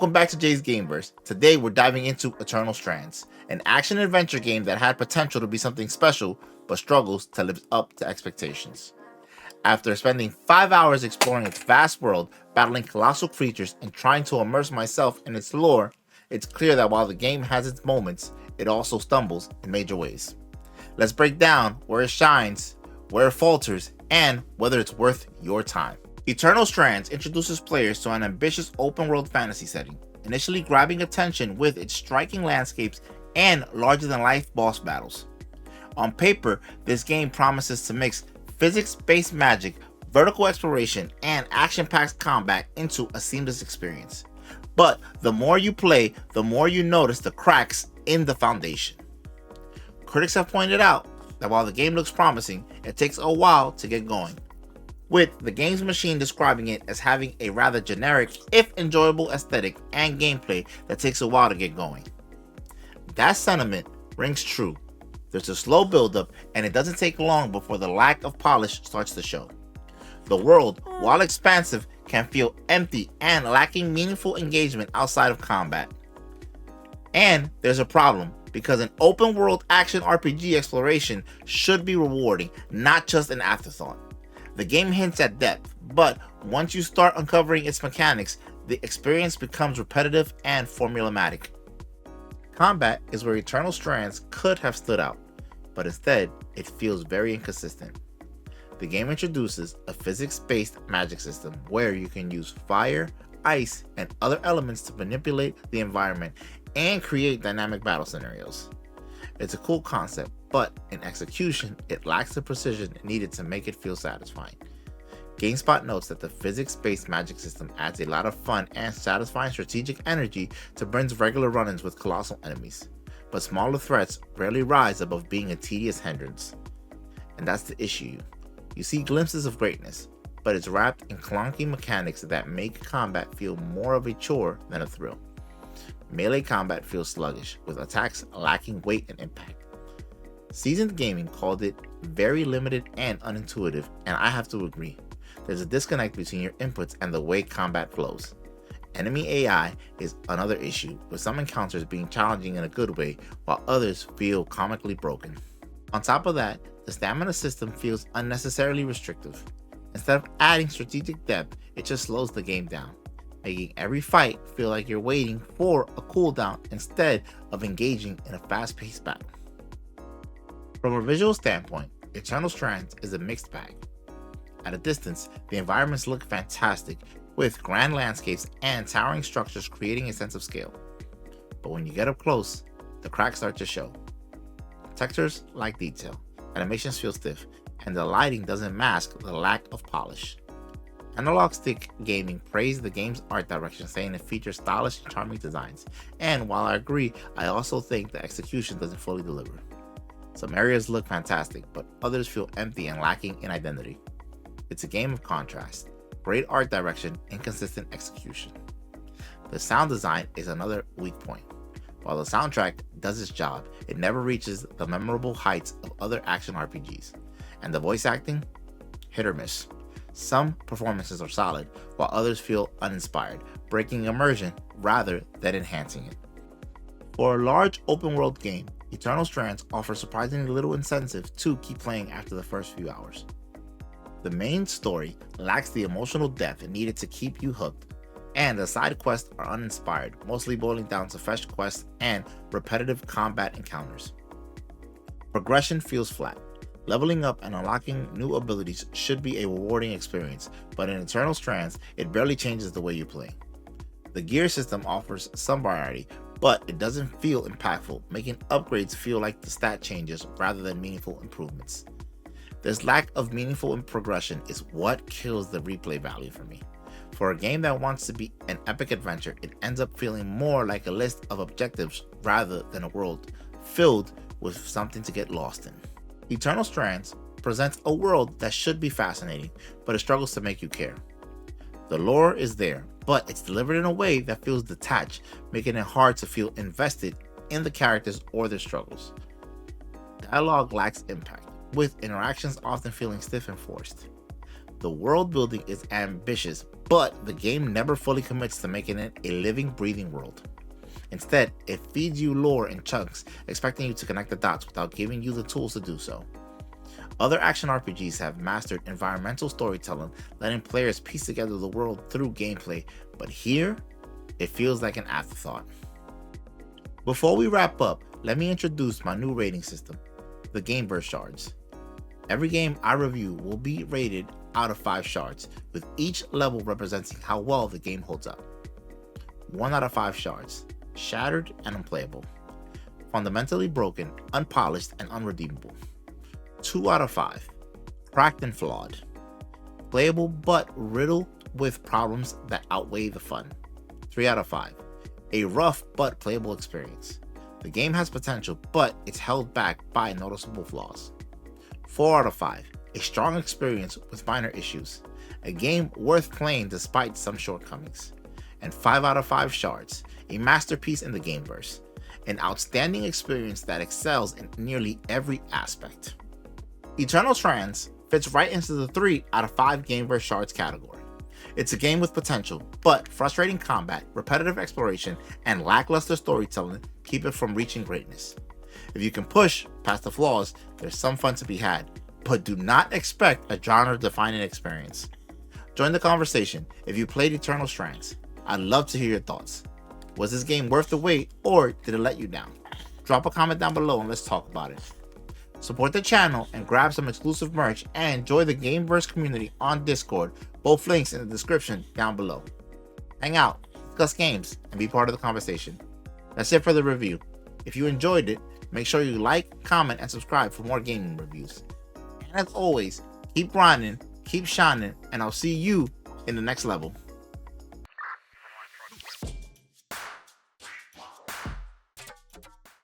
Welcome back to Jay's Gameverse. Today we're diving into Eternal Strands, an action-adventure game that had potential to be something special, but struggles to live up to expectations. After spending 5 hours exploring its vast world, battling colossal creatures, and trying to immerse myself in its lore, it's clear that while the game has its moments, it also stumbles in major ways. Let's break down where it shines, where it falters, and whether it's worth your time. Eternal Strands introduces players to an ambitious open-world fantasy setting, initially grabbing attention with its striking landscapes and larger-than-life boss battles. On paper, this game promises to mix physics-based magic, vertical exploration, and action-packed combat into a seamless experience. But the more you play, the more you notice the cracks in the foundation. Critics have pointed out that while the game looks promising, it takes a while to get going, with the game's machine describing it as having a rather generic, if enjoyable aesthetic and gameplay that takes a while to get going. That sentiment rings true. There's a slow build-up, and it doesn't take long before the lack of polish starts to show. The world, while expansive, can feel empty and lacking meaningful engagement outside of combat. And there's a problem, because an open-world action RPG exploration should be rewarding, not just an afterthought. The game hints at depth, but once you start uncovering its mechanics, the experience becomes repetitive and formulaic. Combat is where Eternal Strands could have stood out, but instead, it feels very inconsistent. The game introduces a physics-based magic system where you can use fire, ice, and other elements to manipulate the environment and create dynamic battle scenarios. It's a cool concept, but in execution, it lacks the precision needed to make it feel satisfying. GameSpot notes that the physics-based magic system adds a lot of fun and satisfying strategic energy to Bryn's regular run-ins with colossal enemies, but smaller threats rarely rise above being a tedious hindrance. And that's the issue. You see glimpses of greatness, but it's wrapped in clunky mechanics that make combat feel more of a chore than a thrill. Melee combat feels sluggish, with attacks lacking weight and impact. Seasoned Gaming called it very limited and unintuitive, and I have to agree. There's a disconnect between your inputs and the way combat flows. Enemy AI is another issue, with some encounters being challenging in a good way, while others feel comically broken. On top of that, the stamina system feels unnecessarily restrictive. Instead of adding strategic depth, it just slows the game down, making every fight feel like you're waiting for a cooldown instead of engaging in a fast-paced battle. From a visual standpoint, Eternal Strands is a mixed bag. At a distance, the environments look fantastic, with grand landscapes and towering structures creating a sense of scale. But when you get up close, the cracks start to show. Textures lack detail, animations feel stiff, and the lighting doesn't mask the lack of polish. Analog Stick Gaming praised the game's art direction, saying it features stylish and charming designs, and while I agree, I also think the execution doesn't fully deliver. Some areas look fantastic, but others feel empty and lacking in identity. It's a game of contrast, great art direction, inconsistent execution. The sound design is another weak point. While the soundtrack does its job, it never reaches the memorable heights of other action RPGs. And the voice acting? Hit or miss. Some performances are solid, while others feel uninspired, breaking immersion rather than enhancing it. For a large open-world game, Eternal Strands offers surprisingly little incentive to keep playing after the first few hours. The main story lacks the emotional depth needed to keep you hooked, and the side quests are uninspired, mostly boiling down to fetch quests and repetitive combat encounters. Progression feels flat. Leveling up and unlocking new abilities should be a rewarding experience, but in Eternal Strands, it barely changes the way you play. The gear system offers some variety, but it doesn't feel impactful, making upgrades feel like the stat changes rather than meaningful improvements. This lack of meaningful progression is what kills the replay value for me. For a game that wants to be an epic adventure, it ends up feeling more like a list of objectives rather than a world filled with something to get lost in. Eternal Strands presents a world that should be fascinating, but it struggles to make you care. The lore is there, but it's delivered in a way that feels detached, making it hard to feel invested in the characters or their struggles. Dialogue lacks impact, with interactions often feeling stiff and forced. The world building is ambitious, but the game never fully commits to making it a living, breathing world. Instead, it feeds you lore in chunks, expecting you to connect the dots without giving you the tools to do so. Other action RPGs have mastered environmental storytelling, letting players piece together the world through gameplay, but here, it feels like an afterthought. Before we wrap up, let me introduce my new rating system, the Gameverse Shards. Every game I review will be rated out of 5 shards, with each level representing how well the game holds up. 1 out of 5 shards, shattered and unplayable. Fundamentally broken, unpolished, and unredeemable. 2 out of 5, cracked and flawed. Playable but riddled with problems that outweigh the fun. 3 out of 5, a rough but playable experience. The game has potential, but it's held back by noticeable flaws. 4 out of 5, a strong experience with minor issues. A game worth playing despite some shortcomings. And 5 out of 5 shards, a masterpiece in the Gameverse. An outstanding experience that excels in nearly every aspect. Eternal Strands fits right into the 3 out of 5 Gameverse Shards category. It's a game with potential, but frustrating combat, repetitive exploration, and lackluster storytelling keep it from reaching greatness. If you can push past the flaws, there's some fun to be had, but do not expect a genre-defining experience. Join the conversation if you played Eternal Strands. I'd love to hear your thoughts. Was this game worth the wait, or did it let you down? Drop a comment down below and let's talk about it. Support the channel and grab some exclusive merch, and join the Gameverse community on Discord, both links in the description down below. Hang out, discuss games, and be part of the conversation. That's it for the review. If you enjoyed it, make sure you like, comment, and subscribe for more gaming reviews. And as always, keep grinding, keep shining, and I'll see you in the next level.